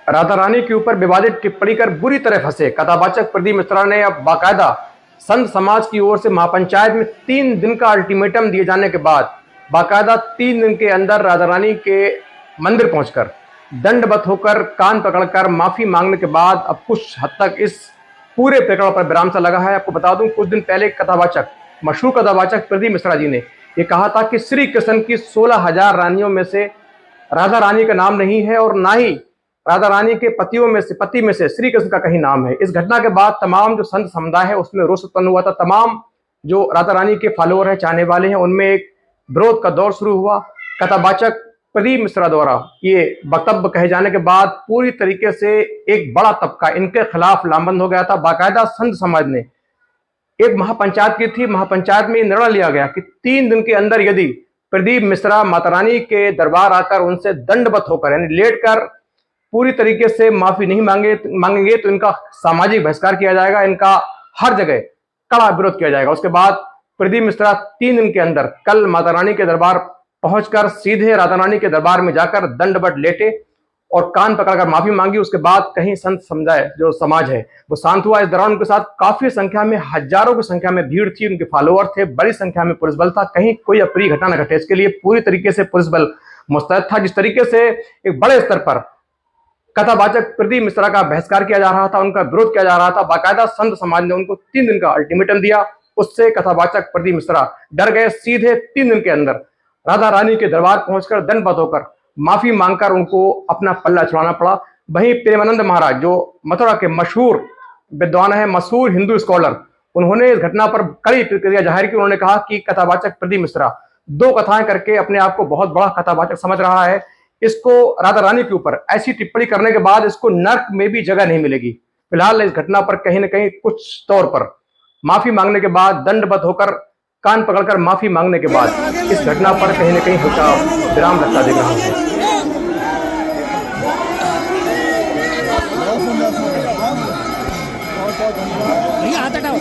राधा रानी के ऊपर विवादित टिप्पणी कर बुरी तरह फंसे कथावाचक प्रदीप मिश्रा ने अब बाकायदा संत समाज की ओर से महापंचायत में 3 दिन का अल्टीमेटम दिए जाने के बाद बाकायदा 3 दिन के अंदर राधा रानी के मंदिर पहुंचकर दंडवत होकर कान पकड़कर माफी मांगने के बाद अब कुछ हद तक इस पूरे प्रकरण पर विराम सा लगा है। आपको बता दूं, कुछ दिन पहले मशहूर कथावाचक प्रदीप मिश्रा जी ने यह कहा था कि श्री कृष्ण की 16,000 रानियों में से राधा रानी का नाम नहीं है और ना ही राधा रानी के पति में से श्री कृष्ण का कहीं नाम है। इस घटना के बाद तमाम जो संत समुदाय है उसमें रोष उत्पन्न हुआ था। तमाम जो राधा रानी के फॉलोअर है, चाहने वाले हैं, उनमें एक विरोध का दौर शुरू हुआ। कथावाचक प्रदीप मिश्रा द्वारा ये वक्तव्य कहे जाने के बाद पूरी तरीके से एक बड़ा तबका इनके खिलाफ लामबंद हो गया था। बाकायदा संत समाज ने एक महापंचायत की थी। महापंचायत में निर्णय लिया गया कि 3 दिन के अंदर यदि प्रदीप मिश्रा माता रानी के दरबार आकर उनसे दंडवत होकर यानी लेटकर पूरी तरीके से माफी नहीं मांगेंगे तो इनका सामाजिक बहिष्कार किया जाएगा, इनका हर जगह कड़ा विरोध किया जाएगा। उसके बाद प्रदीप मिश्रा 3 दिन के अंदर कल माता रानी के दरबार पहुंचकर सीधे राधा रानी के दरबार में जाकर दंडवत लेटे और कान पकड़कर माफी मांगी। उसके बाद कहीं संत समुदाय जो समाज है वो शांत हुआ। इस दौरान उनके साथ काफी संख्या में, हजारों की संख्या में भीड़ थी, उनके फॉलोअर थे, बड़ी संख्या में पुलिस बल था। कहीं कोई अप्रिय घटना न घटे इसके लिए पूरी तरीके से पुलिस बल मुस्तैद था। जिस तरीके से एक बड़े स्तर पर कथावाचक प्रदीप मिश्रा का बहिष्कार किया जा रहा था, उनका विरोध किया जा रहा था, बाकायदा संत समाज ने उनको 3 दिन का अल्टीमेटम दिया। उससे कथावाचक प्रदीप मिश्रा डर गए। सीधे 3 दिन के अंदर राधा रानी के दरबार पहुंचकर दंडवत होकर माफी मांगकर उनको अपना पल्ला छुड़ाना पड़ा। वहीं प्रेमानंद महाराज जो मथुरा के मशहूर विद्वान है, मशहूर हिंदू स्कॉलर, उन्होंने इस घटना पर कड़ी प्रतिक्रिया जाहिर की। उन्होंने कहा कि कथावाचक प्रदीप मिश्रा 2 कथाएं करके अपने आप को बहुत बड़ा कथावाचक समझ रहा है। इसको राधा रानी के ऊपर ऐसी टिप्पणी करने के बाद इसको नर्क में भी जगह नहीं मिलेगी। फिलहाल इस घटना पर कहीं न कहीं कुछ तौर पर माफी मांगने के बाद, दंडवत होकर कान पकड़कर माफी मांगने के बाद इस घटना पर कहीं न कहीं होता विराम लगता दिख रहा है। भैया हाथ हटाओ।